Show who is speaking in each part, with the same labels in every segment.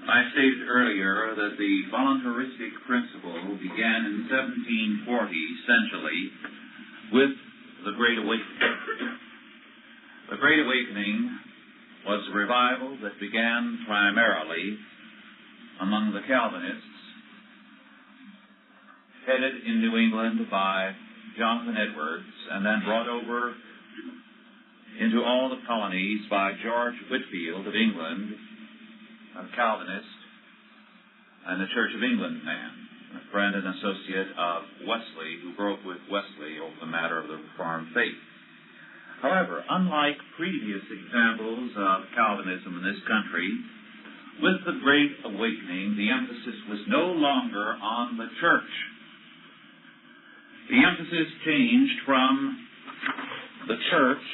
Speaker 1: I stated earlier that the voluntaristic principle began in 1740, essentially, with the Great Awakening. The Great Awakening was a revival that began primarily among the Calvinists, headed in New England by Jonathan Edwards, and then brought over into all the colonies by George Whitefield of England, a Calvinist and a Church of England man, a friend and associate of Wesley, who broke with Wesley over the matter of the Reformed faith. However, unlike previous examples of Calvinism in this country, with the Great Awakening, the emphasis was no longer on the church. The emphasis changed from the church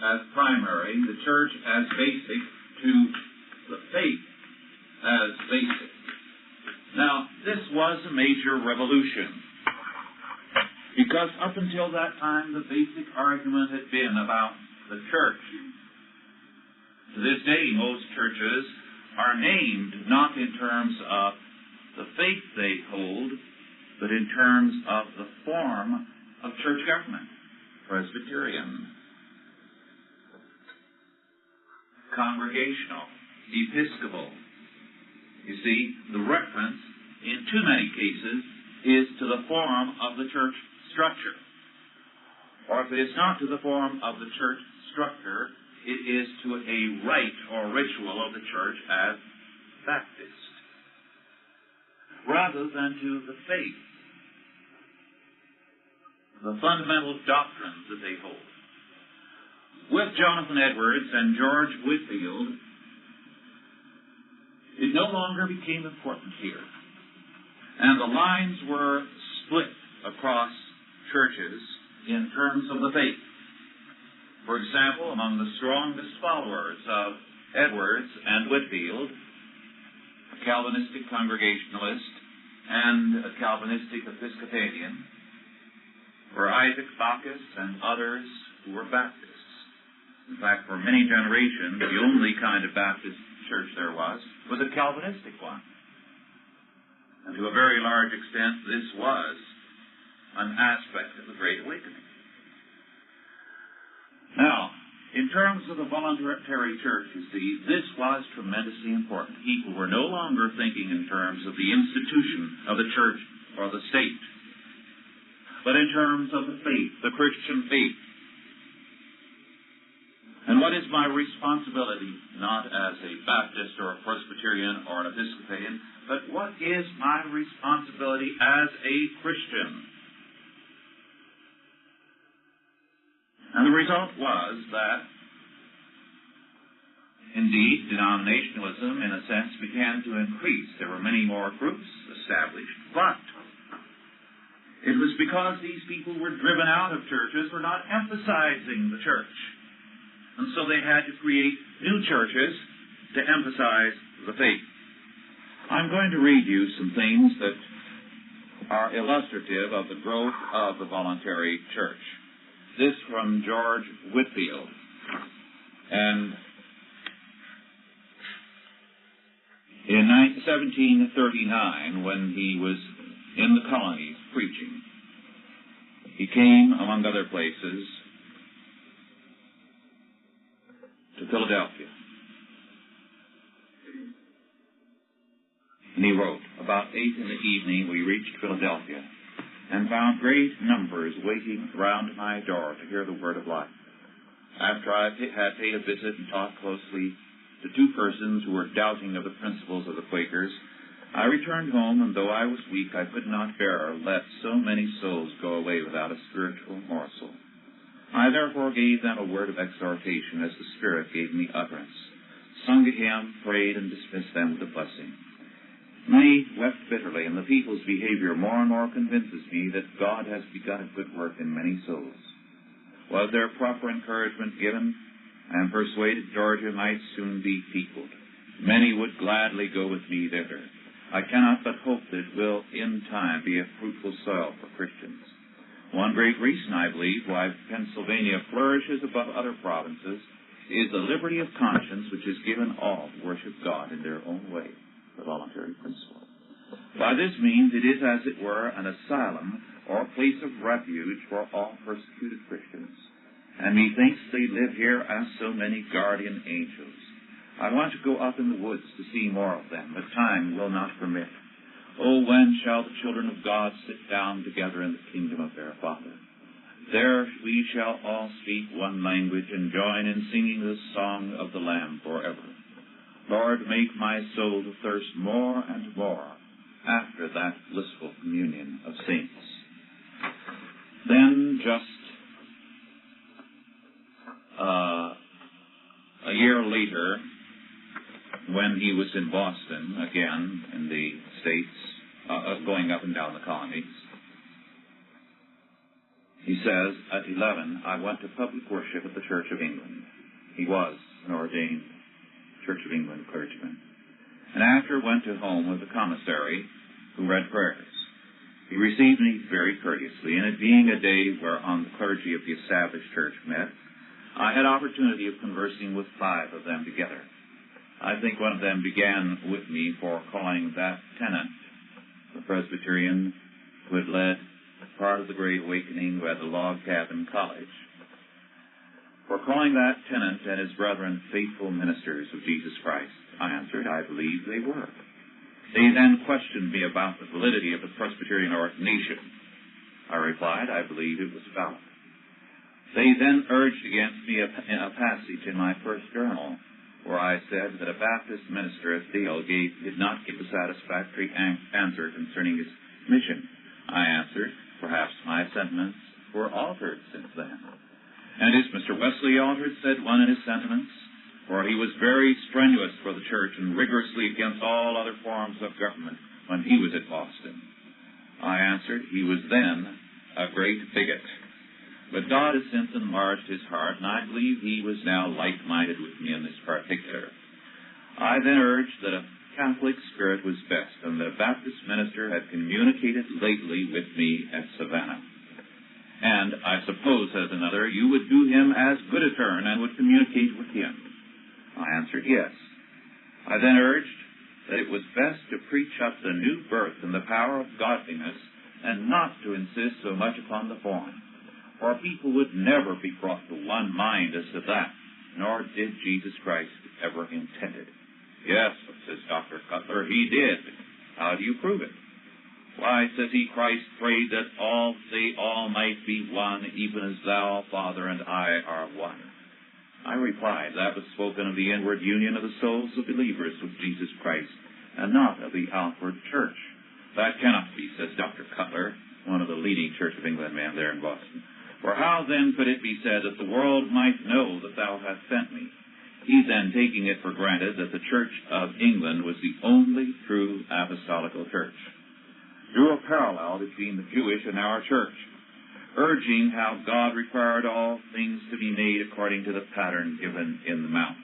Speaker 1: as primary, the church as basic, to the faith as basic. Now, this was a major revolution, because up until that time, the basic argument had been about the church. To this day, most churches are named not in terms of the faith they hold, but in terms of the form of church government. Presbyterian, congregational, episcopal. You see, the reference, in too many cases, is to the form of the church structure. Or if it is not to the form of the church structure, it is to a rite or ritual of the church as Baptist, rather than to the faith, the fundamental doctrines that they hold. With Jonathan Edwards and George Whitefield, it no longer became important here. And the lines were split across churches in terms of the faith. For example, among the strongest followers of Edwards and Whitefield, a Calvinistic Congregationalist and a Calvinistic Episcopalian, were Isaac Bacchus and others who were Baptists. In fact, for many generations, the only kind of Baptist church there was a Calvinistic one. And to a very large extent, this was an aspect of the Great Awakening. Now, in terms of the voluntary church, you see, this was tremendously important. People were no longer thinking in terms of the institution of the church or the state, but in terms of the faith, the Christian faith. And what is my responsibility, not as a Baptist or a Presbyterian or an Episcopalian, but what is my responsibility as a Christian? And the result was that, indeed, denominationalism, in a sense, began to increase. There were many more groups established, but it was because these people were driven out of churches, were not emphasizing the church. And so they had to create new churches to emphasize the faith. I'm going to read you some things that are illustrative of the growth of the voluntary church. This from George Whitefield. And in 1739, when he was in the colonies preaching, he came, among other places, to Philadelphia. And he wrote, about 8 in the evening we reached Philadelphia and found great numbers waiting round my door to hear the word of life. After I had paid a visit and talked closely to 2 persons who were doubting of the principles of the Quakers, I returned home, and though I was weak, I could not bear let so many souls go away without a spiritual morsel. I therefore gave them a word of exhortation as the Spirit gave me utterance, sung a hymn, prayed, and dismissed them with a blessing. Many wept bitterly, and the people's behavior more and more convinces me that God has begun a good work in many souls. Was there proper encouragement given, I am persuaded Georgia might soon be peopled. Many would gladly go with me thither. I cannot but hope that it will in time be a fruitful soil for Christians. One great reason, I believe, why Pennsylvania flourishes above other provinces is the liberty of conscience which is given all to worship God in their own way, the voluntary principle. By this means it is, as it were, an asylum or place of refuge for all persecuted Christians. And methinks they live here as so many guardian angels. I want to go up in the woods to see more of them, but time will not permit. Oh, when shall the children of God sit down together in the kingdom of their Father? There we shall all speak one language and join in singing the song of the Lamb forever. Lord, make my soul to thirst more and more after that blissful communion of saints. Then just a year later, when he was in Boston, again in the States, going up and down the colonies, he says, at 11, I went to public worship at the Church of England. He was an ordained Church of England clergyman. And after went to home with the commissary who read prayers. He received me very courteously, and it being a day whereon the clergy of the established church met, I had opportunity of conversing with 5 of them together. I think one of them began with me for calling that tenant, the Presbyterian who had led part of the Great Awakening who had the log cabin college, for calling that tenant and his brethren faithful ministers of Jesus Christ. I answered, I believe they were. They then questioned me about the validity of the Presbyterian ordination. I replied, I believe it was valid. They then urged against me a passage in my first journal, where I said that a Baptist minister at Deal did not give a satisfactory answer concerning his mission. I answered, perhaps my sentiments were altered since then. And is Mr. Wesley altered, said one in his sentiments? For he was very strenuous for the church and rigorously against all other forms of government when he was at Boston. I answered, he was then a great bigot. But God has since enlarged his heart, and I believe he was now like-minded with me in this particular. I then urged that a Catholic spirit was best, and that a Baptist minister had communicated lately with me at Savannah. And I suppose, says another, you would do him as good a turn and would communicate with him. I answered, yes. I then urged that it was best to preach up the new birth and the power of godliness and not to insist so much upon the form. For people would never be brought to one mind as to that, nor did Jesus Christ ever intend it. Yes, says Dr. Cutler, he did. How do you prove it? Why, says he, Christ prayed that they all might be one, even as thou, Father, and I are one. I replied, that was spoken of the inward union of the souls of believers with Jesus Christ, and not of the outward church. That cannot be, says Dr. Cutler, one of the leading Church of England men there in Boston. For how then could it be said that the world might know that thou hast sent me? He then taking it for granted that the Church of England was the only true apostolical church. Drew a parallel between the Jewish and our church, urging how God required all things to be made according to the pattern given in the Mount.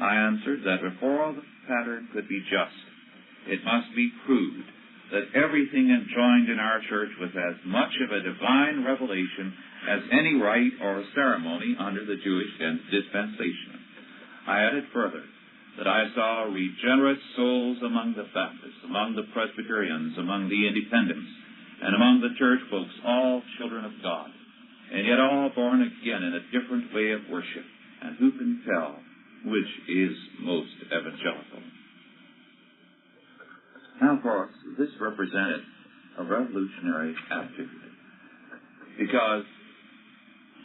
Speaker 1: I answered that before the pattern could be just, it must be proved that everything enjoined in our church was as much of a divine revelation as any rite or ceremony under the Jewish dispensation. I added further that I saw regenerate souls among the Baptists, among the Presbyterians, among the Independents, and among the church folks, all children of God, and yet all born again in a different way of worship. And who can tell which is most evangelical? Now, of course, this represented a revolutionary attitude, because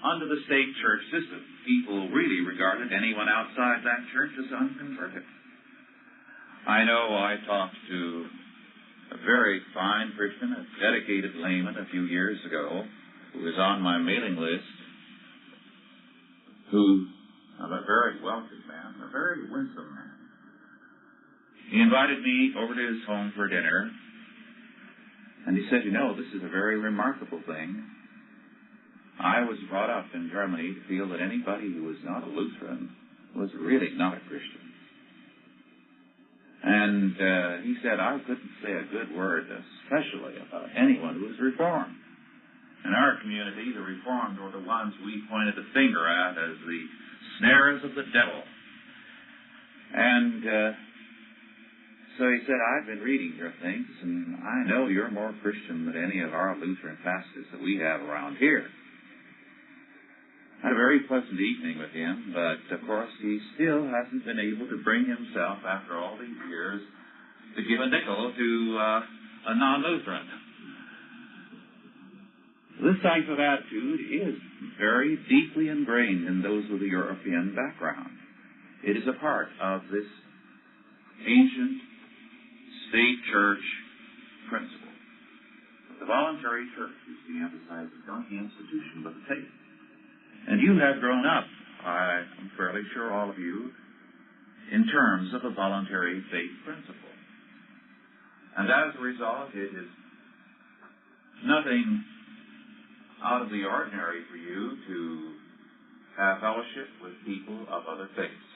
Speaker 1: under the state church system, people really regarded anyone outside that church as unconverted. I know I talked to a very fine Christian, a dedicated layman a few years ago, who was on my mailing list, who, a very wealthy man, a very winsome man. He invited me over to his home for dinner, and he said, you know, this is a very remarkable thing. I was brought up in Germany to feel that anybody who was not a Lutheran was really not a Christian. And he said, I couldn't say a good word, especially about anyone who was Reformed. In our community, the Reformed were the ones we pointed the finger at as the snares of the devil. And so he said, I've been reading your things, and I know you're more Christian than any of our Lutheran pastors that we have around here. I had a very pleasant evening with him, but, of course, he still hasn't been able to bring himself, after all these years, to give a nickel to a non-Lutheran. This type of attitude is very deeply ingrained in those with a European background. It is a part of this ancient state church principle. The voluntary church is to emphasize not the institution, but the faith. And you have grown up, I'm fairly sure all of you, in terms of a voluntary faith principle. And as a result, it is nothing out of the ordinary for you to have fellowship with people of other faiths.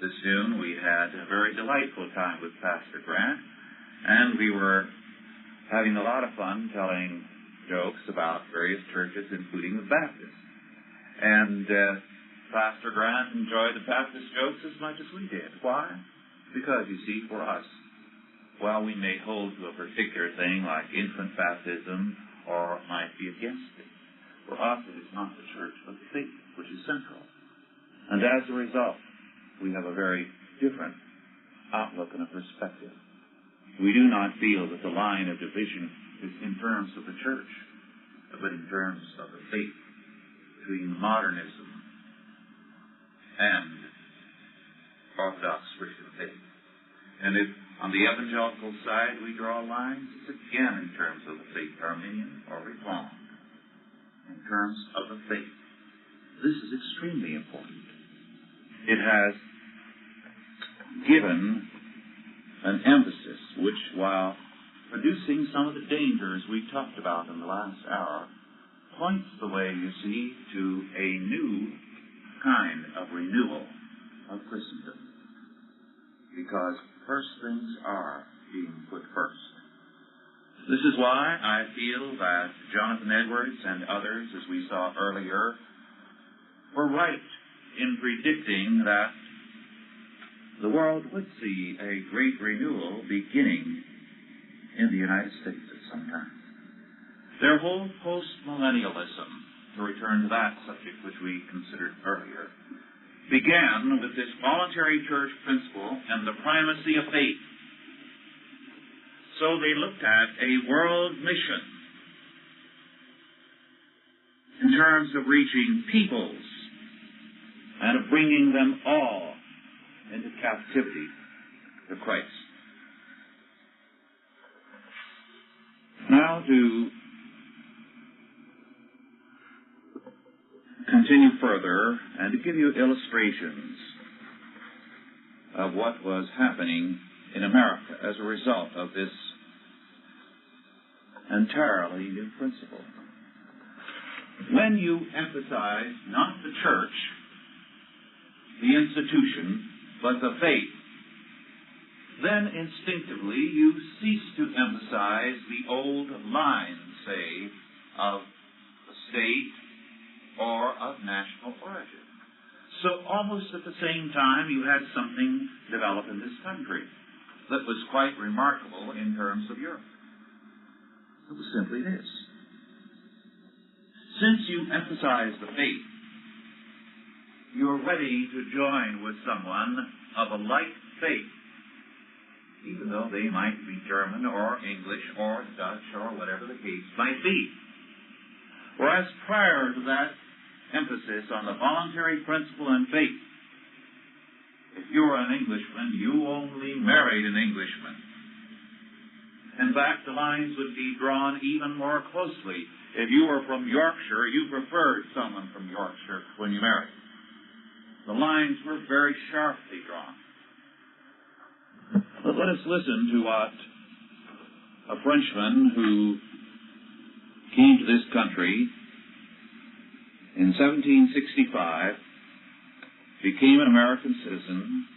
Speaker 1: This June we had a very delightful time with Pastor Grant, and we were having a lot of fun telling jokes about various churches, including the Baptist. And Pastor Grant enjoyed the Baptist jokes as much as we did. Why? Because, you see, for us, while we may hold to a particular thing like infant baptism or might be against it, for us it is not the church but the faith which is central. And as a result, we have a very different outlook and a perspective. We do not feel that the line of division is in terms of the church, but in terms of the faith, between modernism and Orthodox Christian faith. And if on the evangelical side we draw lines, it's again in terms of the faith, Arminian or Reformed, in terms of the faith. This is extremely important. It has given an emphasis which, while producing some of the dangers we talked about in the last hour, points the way, you see, to a new kind of renewal of Christendom. Because first things are being put first. This is why I feel that Jonathan Edwards and others, as we saw earlier, were right in predicting that the world would see a great renewal beginning in the United States at some time. Their whole post-millennialism, to return to that subject which we considered earlier, began with this voluntary church principle and the primacy of faith. So they looked at a world mission in terms of reaching peoples and of bringing them all into captivity to Christ. Now to continue further and to give you illustrations of what was happening in America as a result of this entirely new principle. When you emphasize not the church, the institution, but the faith, then instinctively you cease to emphasize the old lines, say, of the state or of national origin. So almost at the same time you had something develop in this country that was quite remarkable in terms of Europe. It was simply this. Since you emphasize the faith, you're ready to join with someone of a like faith, even though they might be German or English or Dutch or whatever the case might be. Whereas prior to that emphasis on the voluntary principle and faith, if you were an Englishman, you only married an Englishman. In fact, the lines would be drawn even more closely. If you were from Yorkshire, you preferred someone from Yorkshire when you married. The lines were very sharply drawn. But let us listen to what a Frenchman who came to this country in 1765, became an American citizen,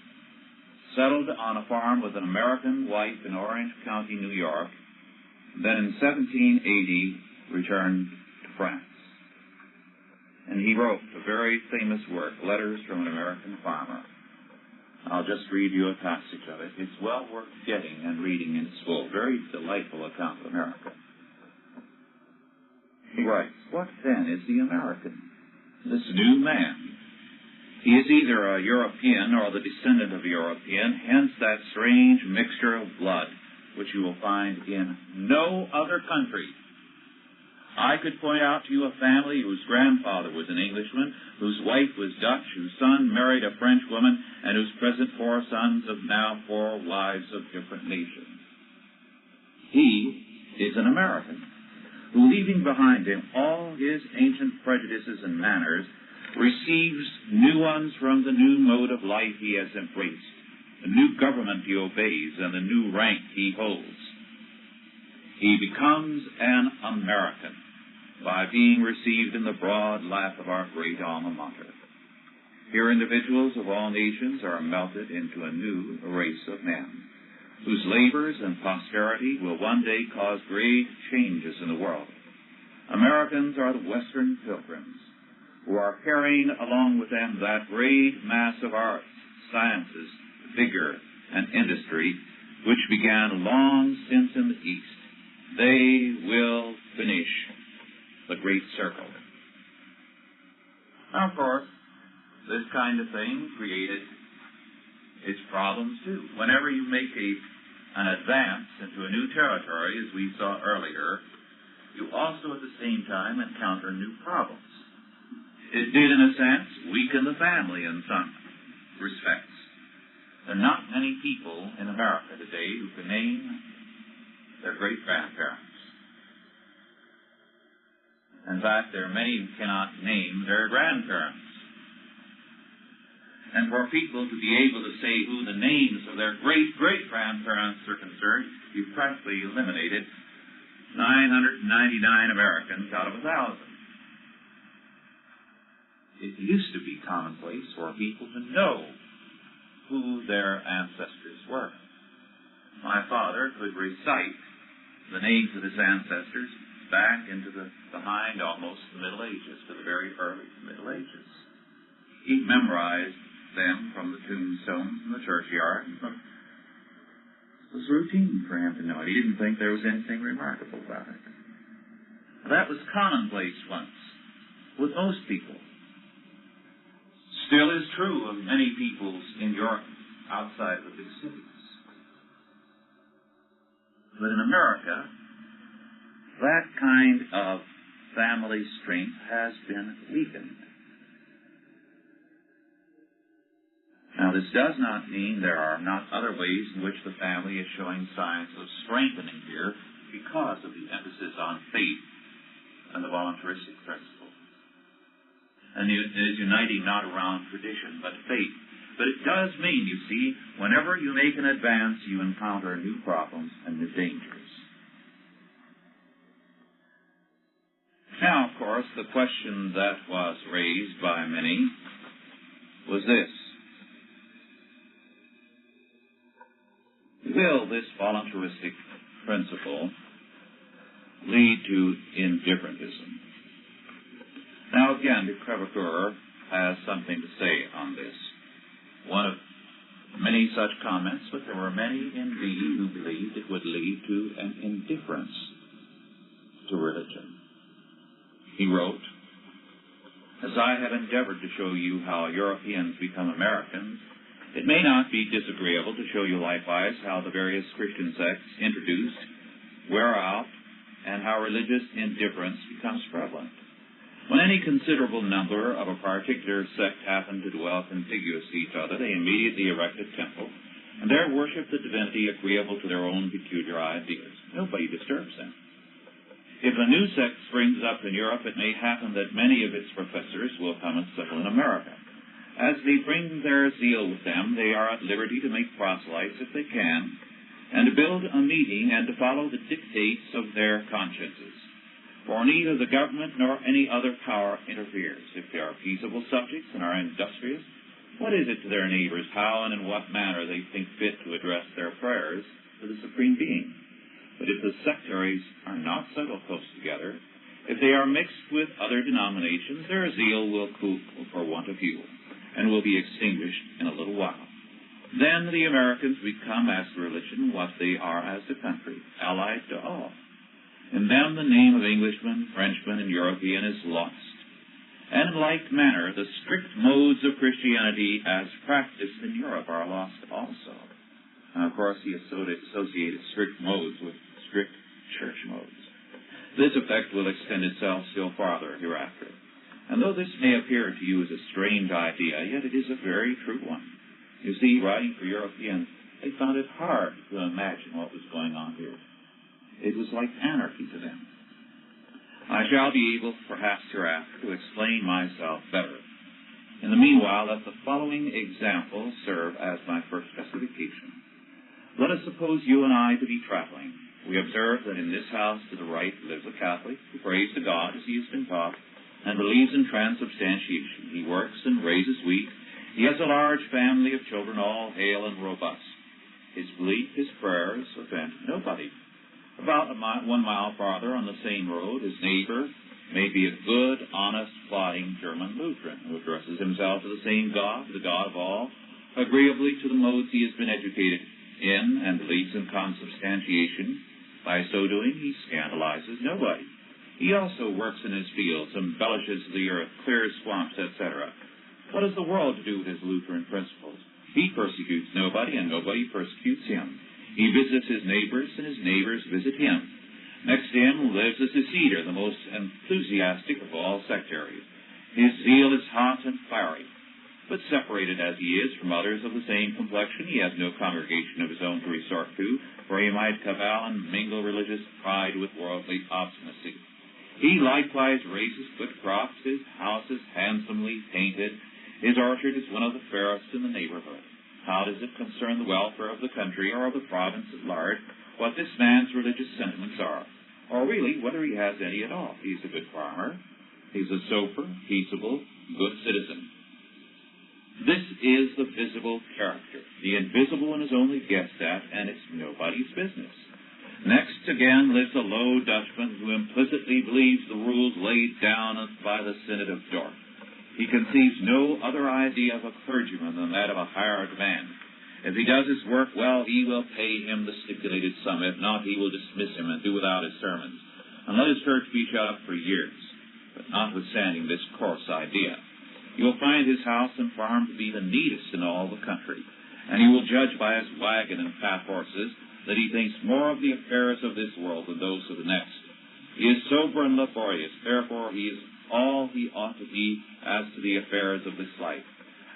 Speaker 1: settled on a farm with an American wife in Orange County, New York, then in 1780 returned to France. And he wrote a very famous work, Letters from an American Farmer. I'll just read you a passage of it. It's well worth getting and reading in its full. Very delightful account of America. He writes, "What then is the American? This new man. He is either a European or the descendant of a European, hence that strange mixture of blood which you will find in no other country. I could point out to you a family whose grandfather was an Englishman, whose wife was Dutch, whose son married a French woman, and whose present 4 sons have now 4 wives of different nations. He is an American, who, leaving behind him all his ancient prejudices and manners, receives new ones from the new mode of life he has embraced, the new government he obeys, and the new rank he holds. He becomes an American by being received in the broad lap of our great alma mater. Here individuals of all nations are melted into a new race of men, whose labors and posterity will one day cause great changes in the world. Americans are the Western pilgrims, who are carrying along with them that great mass of arts, sciences, vigor, and industry which began long since in the East. They will finish the great circle." Now, of course, this kind of thing created its problems too. Whenever you make an advance into a new territory, as we saw earlier, you also at the same time encounter new problems. It did, in a sense, weaken the family in some respects. There are not many people in America today who can name their great-grandparents. In fact, there are many who cannot name their grandparents. And for people to be able to say who the names of their great-great-grandparents are concerned, you've practically eliminated 999 Americans out of 1,000. It used to be commonplace for people to know who their ancestors were. My father could recite the names of his ancestors back into the behind almost the Middle Ages, to the very early Middle Ages. He memorized them from the tombstones in the churchyard. It was routine for him to know it. He didn't think there was anything remarkable about it. That was commonplace once with most people. Still is true of many peoples in Europe outside of the big cities. But in America, that kind of family strength has been weakened. Now, this does not mean there are not other ways in which the family is showing signs of strengthening here because of the emphasis on faith and the voluntaristic principle. And it is uniting not around tradition, but faith. But it does mean, you see, whenever you make an advance, you encounter new problems and new dangers. Now, of course, the question that was raised by many was this: will this voluntaristic principle lead to indifferentism? Now, again, de Crèvecoeur has something to say on this. One of many such comments, but there were many indeed who believed it would lead to an indifference to religion. He wrote, "As I have endeavored to show you how Europeans become Americans, it may not be disagreeable to show you likewise how the various Christian sects introduced wear out and how religious indifference becomes prevalent. When any considerable number of a particular sect happen to dwell contiguous to each other, they immediately erect a temple, and there worship the divinity agreeable to their own peculiar ideas. Nobody disturbs them. If a new sect springs up in Europe, it may happen that many of its professors will come and settle in America. As they bring their zeal with them, they are at liberty to make proselytes if they can, and to build a meeting and to follow the dictates of their consciences. For neither the government nor any other power interferes. If they are peaceable subjects and are industrious, what is it to their neighbors how and in what manner they think fit to address their prayers to the Supreme Being? But if the sectaries are not settled close together, If they are mixed with other denominations, their zeal will cool for want of fuel, and will be extinguished in a little while. Then the Americans become as the religion what they are as the country, allied to all. In them the name of Englishman, Frenchman, and European is lost. And in like manner, the strict modes of Christianity as practiced in Europe are lost also. And of course, he associated strict modes with strict church modes. This effect will extend itself still farther hereafter. And though this may appear to you as a strange idea, yet it is a very true one. You see, writing for Europeans, they found it hard to imagine what was going on here. It was like anarchy to them. I shall be able, perhaps hereafter, to explain myself better. In the meanwhile, let the following example serve as my first specification. Let us suppose you and I to be traveling. We observe that in this house to the right lives a Catholic who prays to God as he has been taught and believes in transubstantiation. He works and raises wheat. He has a large family of children, all hale and robust. His belief, his prayers offend nobody. About 1 mile farther on the same road, his neighbor may be a good, honest, plodding German Lutheran who addresses himself to the same God, the God of all, agreeably to the modes he has been educated in and believes in consubstantiation. By so doing, he scandalizes nobody. He also works in his fields, embellishes the earth, clears swamps, etc. What has the world to do with his Lutheran principles? He persecutes nobody, and nobody persecutes him. He visits his neighbors, and his neighbors visit him. Next to him lives a seceder, the most enthusiastic of all sectaries. His zeal is hot and fiery. But separated as he is from others of the same complexion, he has no congregation of his own to resort to, where he might cavil and mingle religious pride with worldly obstinacy. He likewise raises good crops, his house is handsomely painted, his orchard is one of the fairest in the neighborhood. How does it concern the welfare of the country or of the province at large what this man's religious sentiments are, or really whether he has any at all? He's a good farmer. He's a sober, peaceable, good citizen. This is the visible character. The invisible one is only guessed at, and it's nobody's business. Next, again, lives a low Dutchman who implicitly believes the rules laid down by the Synod of Dort. He conceives no other idea of a clergyman than that of a hired man. If he does his work well, he will pay him the stipulated sum. If not, he will dismiss him and do without his sermons, and let his church be shut up for years. But notwithstanding this coarse idea, you will find his house and farm to be the neatest in all the country, and he will judge by his wagon and fat horses that he thinks more of the affairs of this world than those of the next. He is sober and laborious, therefore he is all he ought to be as to the affairs of this life.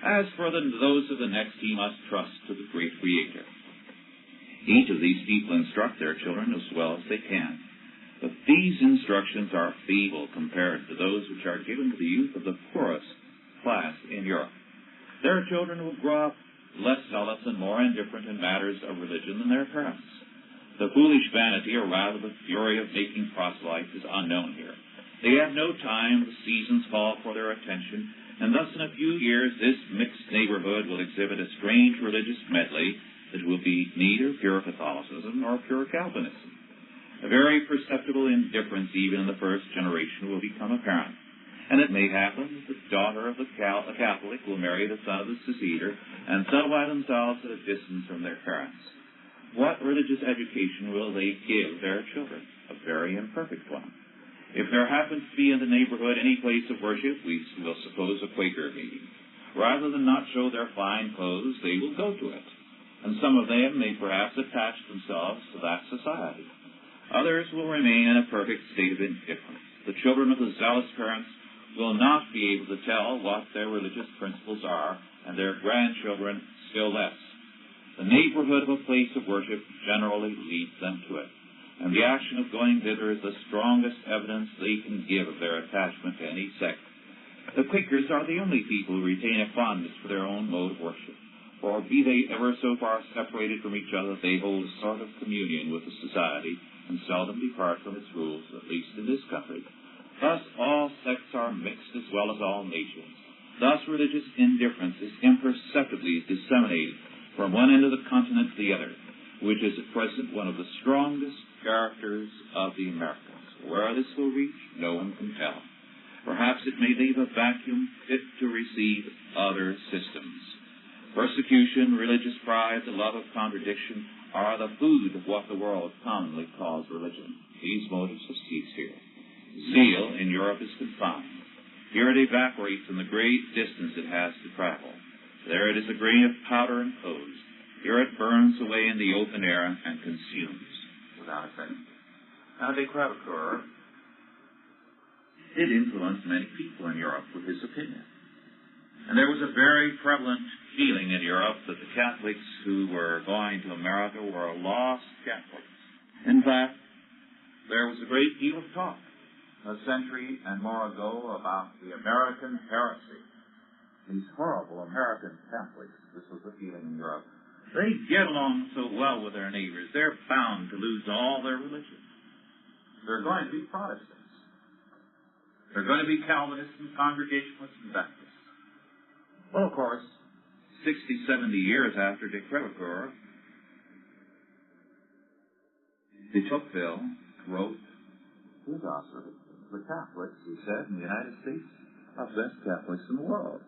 Speaker 1: As for those of the next, he must trust to the great Creator. Each of these people instruct their children as well as they can. But these instructions are feeble compared to those which are given to the youth of the poorest class in Europe. Their children will grow up less zealous and more indifferent in matters of religion than their parents. The foolish vanity, or rather the fury of making proselytes, is unknown here. They have no time, the seasons call for their attention, and thus in a few years this mixed neighborhood will exhibit a strange religious medley that will be neither pure Catholicism nor pure Calvinism. A very perceptible indifference even in the first generation will become apparent, and it may happen that the daughter of the Catholic will marry the son of the seceder and settle by themselves at a distance from their parents. What religious education will they give their children? A very imperfect one. If there happens to be in the neighborhood any place of worship, we will suppose a Quaker meeting. Rather than not show their fine clothes, they will go to it, and some of them may perhaps attach themselves to that society. Others will remain in a perfect state of indifference. The children of the zealous parents will not be able to tell what their religious principles are, and their grandchildren still less. The neighborhood of a place of worship generally leads them to it, and the action of going thither is the strongest evidence they can give of their attachment to any sect. The Quakers are the only people who retain a fondness for their own mode of worship, for be they ever so far separated from each other, they hold a sort of communion with the society, and seldom depart from its rules, at least in this country. Thus all sects are mixed as well as all nations. Thus religious indifference is imperceptibly disseminated from one end of the continent to the other, which is at present one of the strongest characters of the Americans. Where this will reach, no one can tell. Perhaps it may leave a vacuum fit to receive other systems. Persecution, religious pride, the love of contradiction are the food of what the world commonly calls religion. These motives will cease here. Zeal in Europe is confined. Here it evaporates in the great distance it has to travel. There it is a grain of powder enclosed. Here it burns away in the open air and consumes without effect. Now, de Crèvecoeur did influence many people in Europe with his opinion. And there was a very prevalent feeling in Europe that the Catholics who were going to America were lost Catholics. In fact, there was a great deal of talk a century and more ago about the American heresy. These horrible American Catholics, this was the feeling in Europe. They get along so well with their neighbors, they're bound to lose all their religion. They're going to be Protestants. They're going to be Calvinists and Congregationalists and Baptists. Well, of course, 60, 70 years after de Crèvecoeur, de Tocqueville wrote his observation. The Catholics, he said, in the United States, are the best Catholics in the world.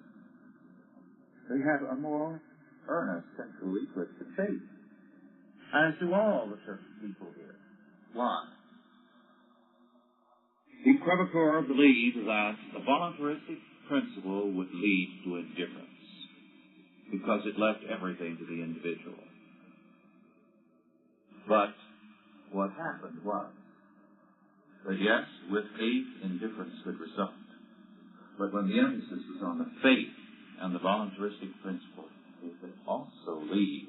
Speaker 1: They have a more earnest, centrally twisted faith, as do all the church people here. Why? De Crèvecoeur believed that the voluntaristic principle would lead to indifference, because it left everything to the individual. But what happened was that, yes, with faith, indifference could result. But when the emphasis was on the faith and the voluntaristic principle, it could also lead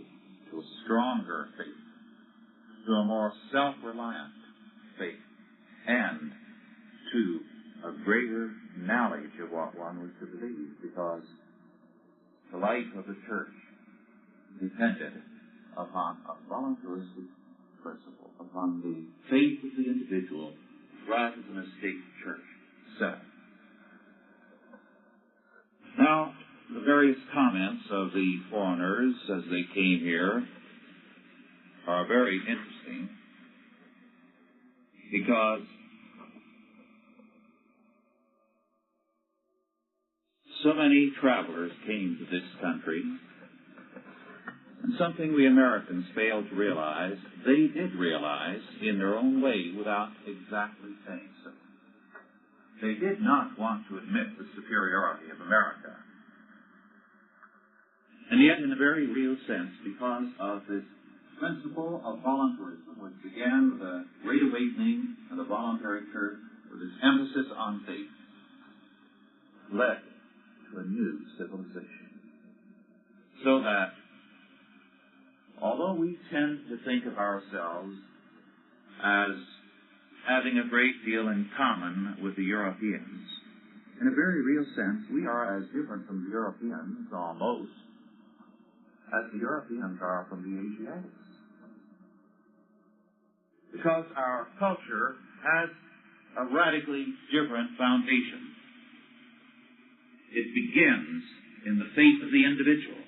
Speaker 1: to a stronger faith, to a more self-reliant faith, and to a greater knowledge of what one was to believe, because the life of the church depended upon a voluntaristic principle, upon the faith of the individual rather than a state church setup. Now, the various comments of the foreigners as they came here are very interesting, because so many travelers came to this country, and something we Americans failed to realize, they did realize in their own way without exactly saying so. They did not want to admit the superiority of America. And yet, in a very real sense, because of this principle of voluntarism, which began with the Great Awakening and the Voluntary Church, with its emphasis on faith, led to a new civilization. So that, although we tend to think of ourselves as having a great deal in common with the Europeans, in a very real sense, we are as different from the Europeans, almost, as the Europeans are from the Asiatics. Because our culture has a radically different foundation. It begins in the faith of the individual.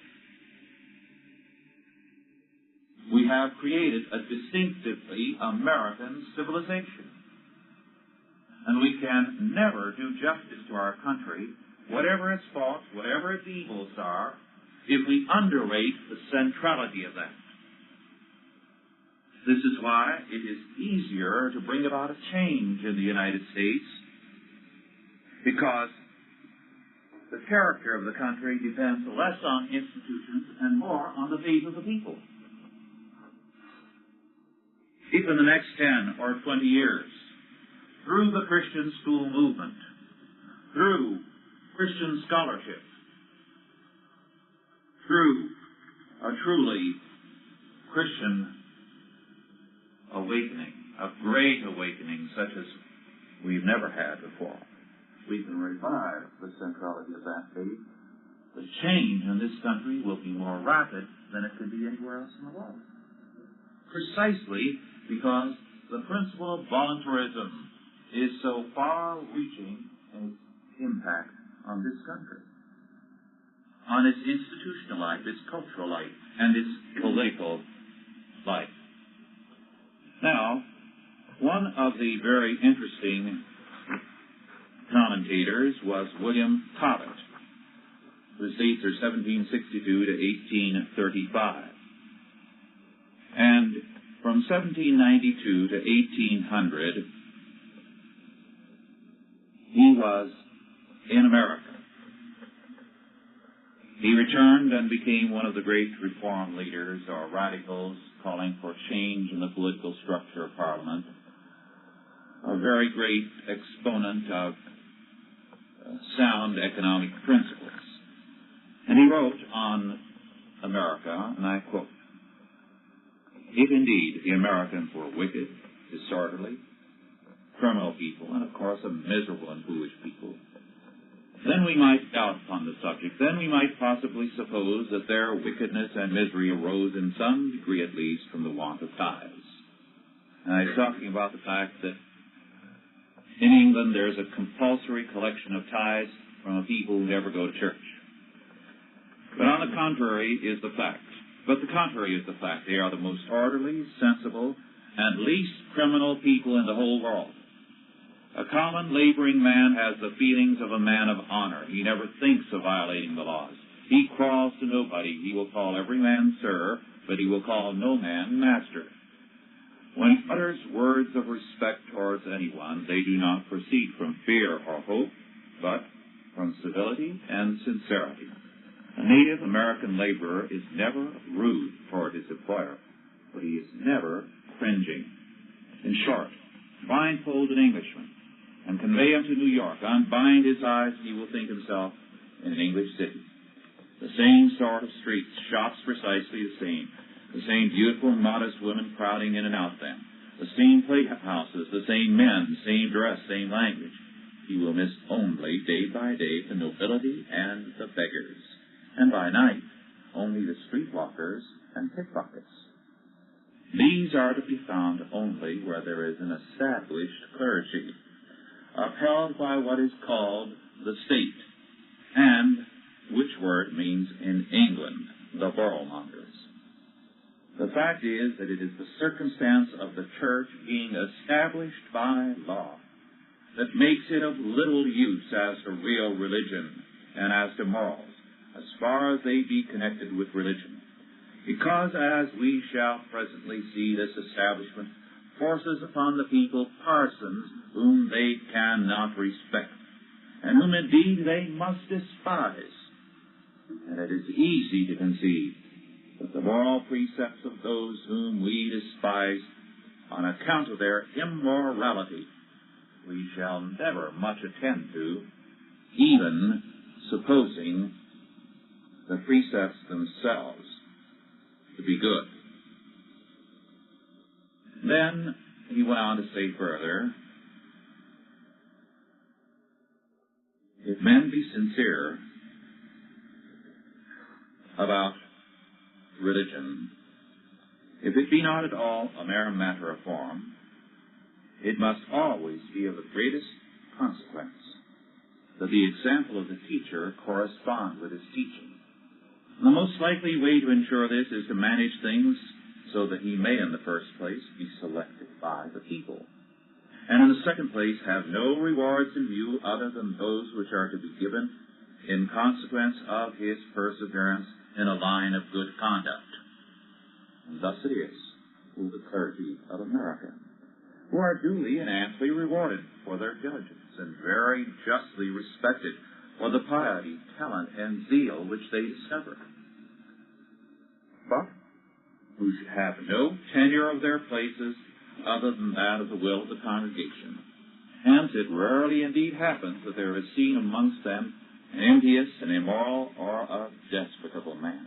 Speaker 1: We have created a distinctively American civilization. And we can never do justice to our country, whatever its faults, whatever its evils are, if we underrate the centrality of that. This is why it is easier to bring about a change in the United States, because the character of the country depends less on institutions and more on the faith of the people. If in the next 10 or 20 years, through the Christian school movement, through Christian scholarship, through a truly Christian awakening, a great awakening such as we've never had before, we can revive the centrality of that faith, the change in this country will be more rapid than it could be anywhere else in the world. Precisely because the principle of voluntarism is so far-reaching in its impact on this country, on its institutional life, its cultural life, and its political life. Now, One of the very interesting commentators was William Cobbett, whose dates are 1762 to 1835. And from 1792 to 1800, he was in America. He returned and became one of the great reform leaders or radicals calling for change in the political structure of Parliament, a very great exponent of sound economic principles. And he wrote on America, and I quote, "If indeed the Americans were wicked, disorderly, criminal people, and of course a miserable and foolish people, then we might doubt upon the subject. Then we might possibly suppose that their wickedness and misery arose in some degree at least from the want of tithes." And I was talking about the fact that in England there's a compulsory collection of tithes from a people who never go to church. But on the contrary is the fact. They are the most orderly, sensible, and least criminal people in the whole world. A common laboring man has the feelings of a man of honor. He never thinks of violating the laws. He crawls to nobody. He will call every man sir, but he will call no man master. When he utters words of respect towards anyone, they do not proceed from fear or hope, but from civility and sincerity. A native American laborer is never rude toward his employer, but he is never cringing. In short, blindfold an Englishman and convey him to New York. Unbind his eyes, he will think himself in an English city. The same sort of streets, shops precisely the same beautiful, modest women crowding in and out of them, the same playhouses, the same men, same dress, same language. He will miss only, day by day, the nobility and the beggars, and by night, only the streetwalkers and pickpockets. These are to be found only where there is an established clergy, upheld by what is called the state, and which word means in England, the borough-mongers. The fact is that it is the circumstance of the church being established by law that makes it of little use as to real religion and as to morals, as far as they be connected with religion. Because, as we shall presently see, this establishment forces upon the people parsons whom they cannot respect, and whom indeed they must despise. And it is easy to conceive that the moral precepts of those whom we despise on account of their immorality we shall never much attend to, even supposing the precepts themselves to be good. Then he went on to say further, if men be sincere about religion, if it be not at all a mere matter of form, it must always be of the greatest consequence that the example of the teacher correspond with his teaching. The most likely way to ensure this is to manage things so that he may, in the first place, be selected by the people, and in the second place, have no rewards in view other than those which are to be given in consequence of his perseverance in a line of good conduct. And thus it is with the clergy of America, who are duly and amply rewarded for their diligence and very justly respected for the piety, talent, and zeal which they discover, but who should have no tenure of their places other than that of the will of the congregation. Hence it rarely indeed happens that there is seen amongst them an envious, an immoral, or a despicable man.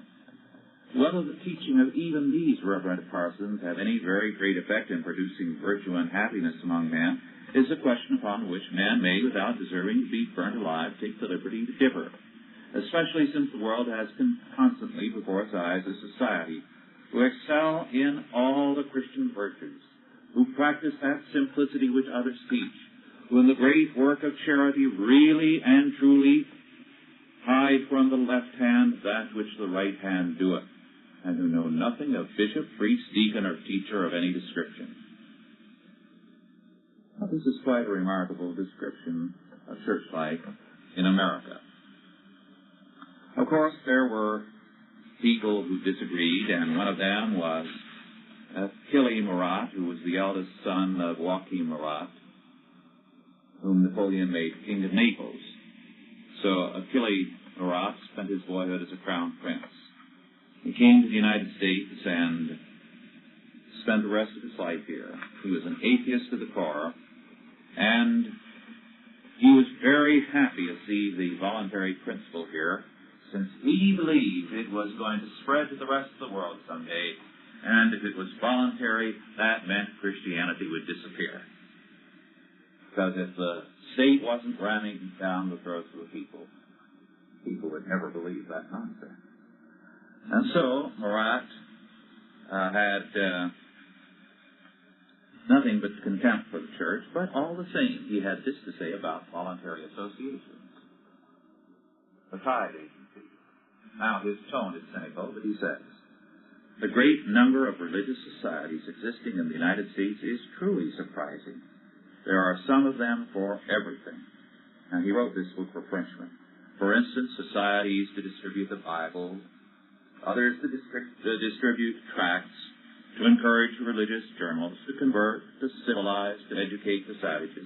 Speaker 1: Whether the teaching of even these reverend parsons have any very great effect in producing virtue and happiness among men is a question upon which man may, without deserving to be burnt alive, take the liberty to differ, especially since the world has constantly before its eyes a society who excel in all the Christian virtues, who practice that simplicity which others teach, who in the great work of charity really and truly hide from the left hand that which the right hand doeth, and who know nothing of bishop, priest, deacon, or teacher of any description. Now, this is quite a remarkable description of church life in America. Of course, there were people who disagreed, and one of them was Achille Murat, who was the eldest son of Joachim Murat, whom Napoleon made King of Naples. So Achille Murat spent his boyhood as a crown prince. He came to the United States and spent the rest of his life here. He was an atheist to the core, and he was very happy to see the voluntary principle here, since he believed it was going to spread to the rest of the world someday, and if it was voluntary, that meant Christianity would disappear. Because if the state wasn't ramming down the throats of the people would never believe that nonsense. And so Murat had nothing but contempt for the church, but all the same, he had this to say about voluntary associations, the tithe agency. Now, his tone is cynical, but he says, the great number of religious societies existing in the United States is truly surprising. There are some of them for everything. And he wrote this book for Frenchmen. For instance, societies to distribute the Bible, others to distribute tracts, to encourage religious journals, to convert, to civilize, to educate the savages,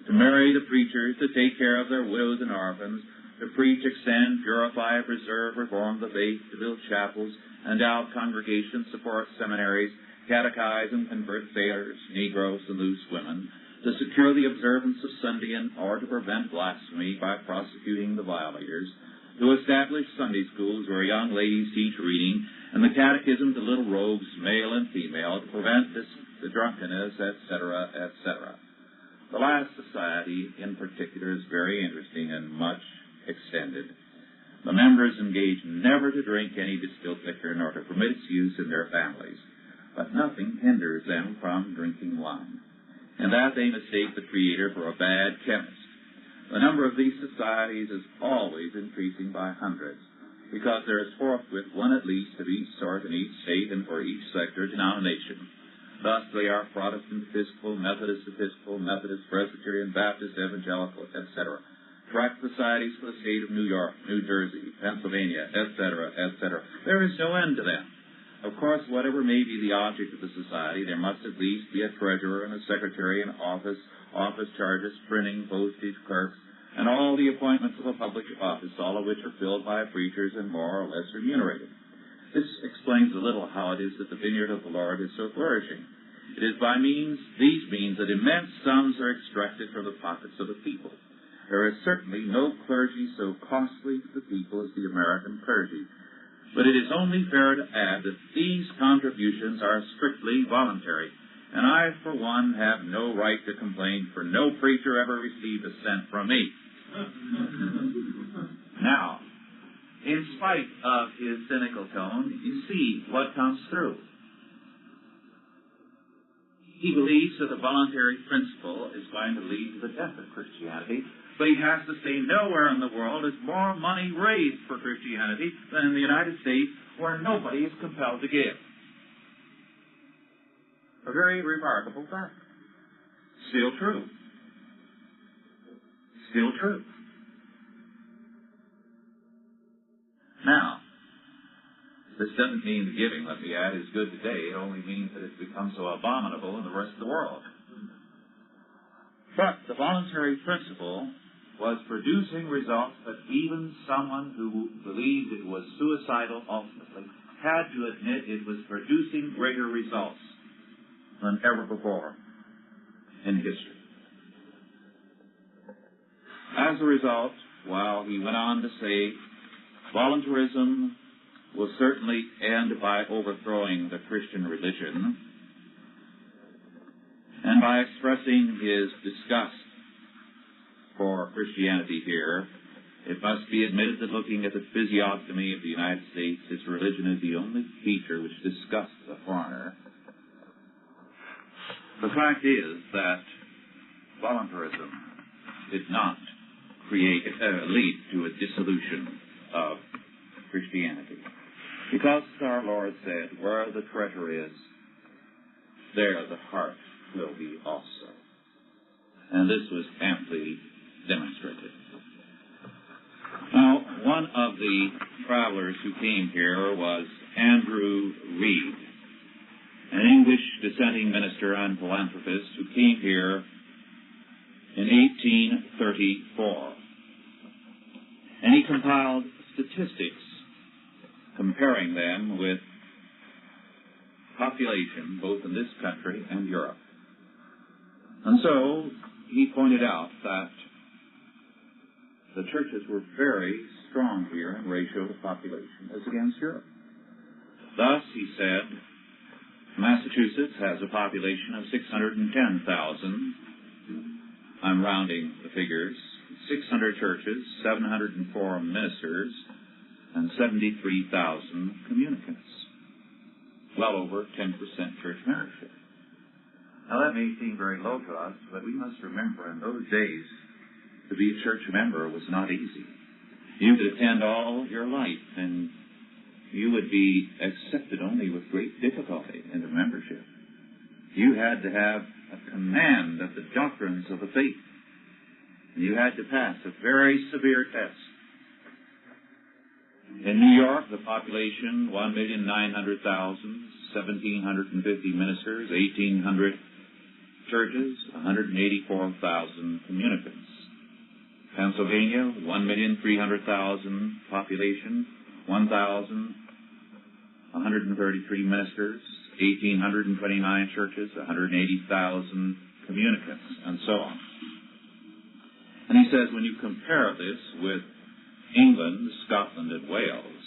Speaker 1: to marry the preachers, to take care of their widows and orphans, to preach, extend, purify, preserve, reform the faith, to build chapels, endow congregations, support seminaries, catechize and convert sailors, Negroes, and loose women, to secure the observance of Sunday or to prevent blasphemy by prosecuting the violators, to establish Sunday schools where young ladies teach reading, and the catechism to little rogues, male and female, to prevent the drunkenness, etc., etc. The last society, in particular, is very interesting and much extended. The members engage never to drink any distilled liquor nor to permit its use in their families, but nothing hinders them from drinking wine. And that they mistake the Creator for a bad chemist. The number of these societies is always increasing by hundreds, because there is forthwith one at least of each sort in each state and for each sector denomination. Thus they are Protestant Episcopal, Methodist Episcopal, Methodist, Presbyterian, Baptist, Evangelical, etc. Tract societies for the state of New York, New Jersey, Pennsylvania, etc., etc. There is no end to them. Of course, whatever may be the object of the society, there must at least be a treasurer and a secretary, an office charges, printing, postage, clerks, and all the appointments of a public office, all of which are filled by preachers and more or less remunerated. This explains a little how it is that the vineyard of the Lord is so flourishing. It is by these means that immense sums are extracted from the pockets of the people. There is certainly no clergy so costly to the people as the American clergy. But it is only fair to add that these contributions are strictly voluntary, and I, for one, have no right to complain, for no preacher ever received a cent from me. Now, in spite of his cynical tone, you see what comes through. He believes that the voluntary principle is going to lead to the death of Christianity, but he has to say nowhere in the world is more money raised for Christianity than in the United States, where nobody is compelled to give. A very remarkable fact. Still true. Still true. Now, this doesn't mean the giving, let me add, is good today. It only means that it's become so abominable in the rest of the world. But the voluntary principle was producing results that even someone who believed it was suicidal ultimately had to admit it was producing greater results than ever before in history. As a result, while he went on to say, voluntarism will certainly end by overthrowing the Christian religion, and by expressing his disgust for Christianity here, it must be admitted that looking at the physiognomy of the United States, its religion is the only feature which disgusts a foreigner. The fact is that voluntarism did not lead to a dissolution of Christianity. Because, as our Lord said, where the treasure is, there the heart will be also. and this was amply demonstrated. Now, one of the travelers who came here was Andrew Reed, an English dissenting minister and philanthropist who came here in 1834. And he compiled statistics comparing them with population both in this country and Europe. And so he pointed out that the churches were very strong here in ratio to population as against Europe. Thus, he said, Massachusetts has a population of 610,000. I'm rounding the figures. 600 churches, 704 ministers, and 73,000 communicants. Well over 10% church membership. Now, that may seem very low to us, but we must remember in those days, to be a church member was not easy. You could attend all your life, and you would be accepted only with great difficulty into membership. You had to have a command of the doctrines of the faith. And you had to pass a very severe test. In New York, the population, 1,900,000, 1,750 ministers, 1,800 churches, 184,000 communicants. Pennsylvania, 1,300,000 population, 1,133 ministers, 1,829 churches, 180,000 communicants, and so on. And he says when you compare this with England, Scotland, and Wales,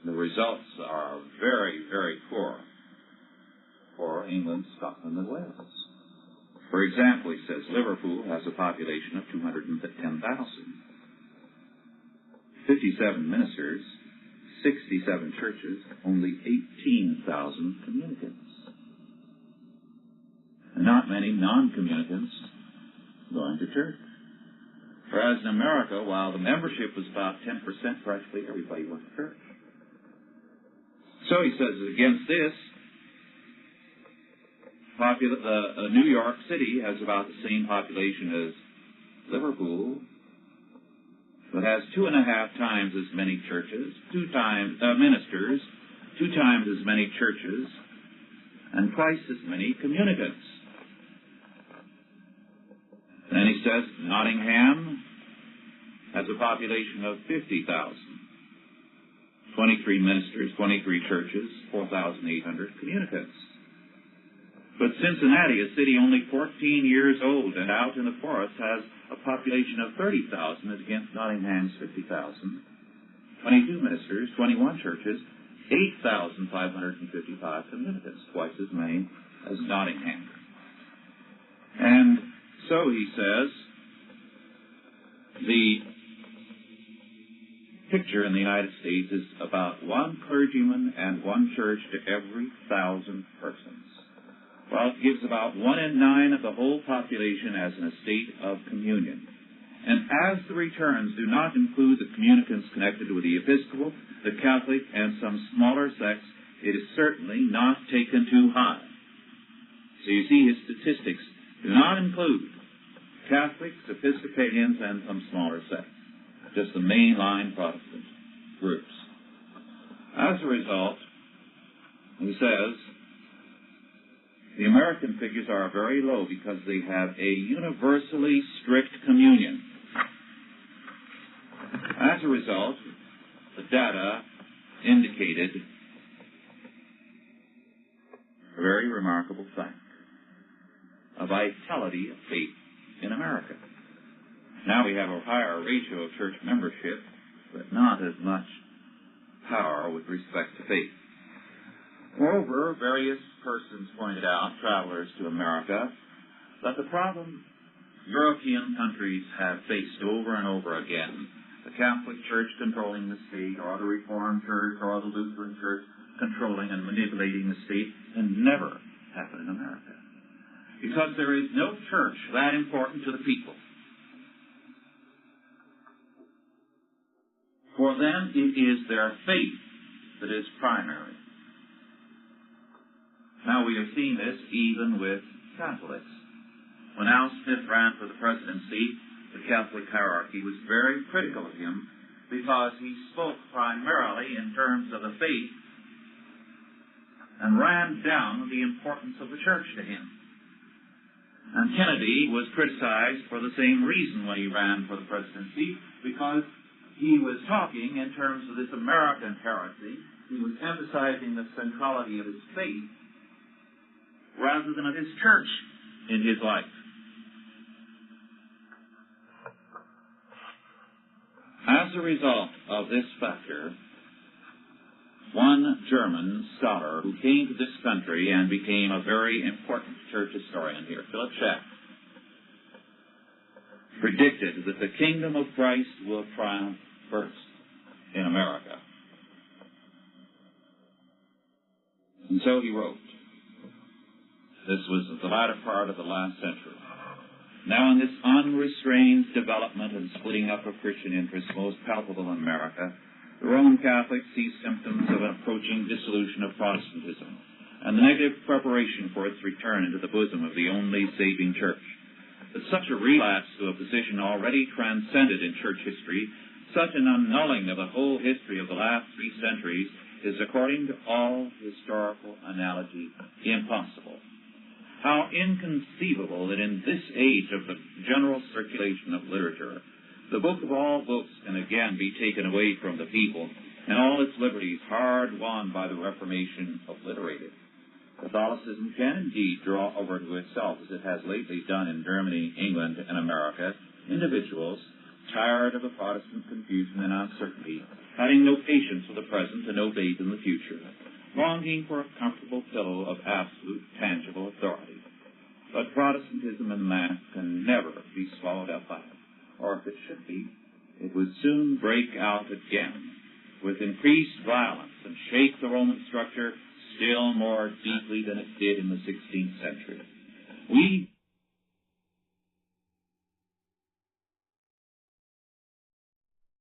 Speaker 1: the results are very, very poor for England, Scotland, and Wales. For example, he says Liverpool has a population of 210,000, 57 ministers, 67 churches, only 18,000 communicants. And not many non-communicants going to church. Whereas in America, while the membership was about 10%, practically everybody went to church. So he says against this, New York City has about the same population as Liverpool, but has 2.5 times as many churches, ministers, 2 times as many churches, and twice as many communicants. Then he says Nottingham has a population of 50,000, 23 ministers, 23 churches, 4,800 communicants. But Cincinnati, a city only 14 years old and out in the forest, has a population of 30,000 as against Nottingham's 50,000, 22 ministers, 21 churches, 8,555 communicants, twice as many as Nottingham. And so he says, the picture in the United States is about 1 clergyman and 1 church to every 1,000 persons. Well, it gives about 1 in 9 of the whole population as an estate of communion. And as the returns do not include the communicants connected with the Episcopal, the Catholic, and some smaller sects, it is certainly not taken too high. So you see his statistics do not include Catholics, Episcopalians, and some smaller sects, just the mainline Protestant groups. As a result, he says, the American figures are very low because they have a universally strict communion. As a result, the data indicated a very remarkable fact, a vitality of faith in America. Now we have a higher ratio of church membership, but not as much power with respect to faith. Moreover, various persons pointed out, travelers to America, that the problem European countries have faced over and over again, the Catholic Church controlling the state, or the Reformed Church, or the Lutheran Church controlling and manipulating the state, can never happen in America. Because there is no church that important to the people. For them, it is their faith that is primary. Now, we have seen this even with Catholics. When Al Smith ran for the presidency, the Catholic hierarchy was very critical of him because he spoke primarily in terms of the faith and ran down the importance of the church to him. And Kennedy was criticized for the same reason when he ran for the presidency, because he was talking in terms of this American heresy. He was emphasizing the centrality of his faith rather than of his church in his life. As a result of this factor, one German scholar who came to this country and became a very important church historian here, Philip Schaff, predicted that the kingdom of Christ will triumph first in America. And so he wrote. This was the latter part of the last century. Now in this unrestrained development and splitting up of Christian interests most palpable in America, the Roman Catholics see symptoms of an approaching dissolution of Protestantism and the negative preparation for its return into the bosom of the only saving church. But such a relapse to a position already transcended in church history, such an annulling of the whole history of the last 3 centuries, is, according to all historical analogy, impossible. How inconceivable that in this age of the general circulation of literature, the book of all books can again be taken away from the people, and all its liberties hard won by the Reformation obliterated. Catholicism can indeed draw over to itself, as it has lately done in Germany, England, and America, individuals tired of the Protestant confusion and uncertainty, having no patience for the present and no faith in the future, longing for a comfortable pillow of absolute, tangible authority. But Protestantism in mass can never be swallowed up by it. Or if it should be, it would soon break out again with increased violence and shake the Roman structure still more deeply than it did in the 16th century. We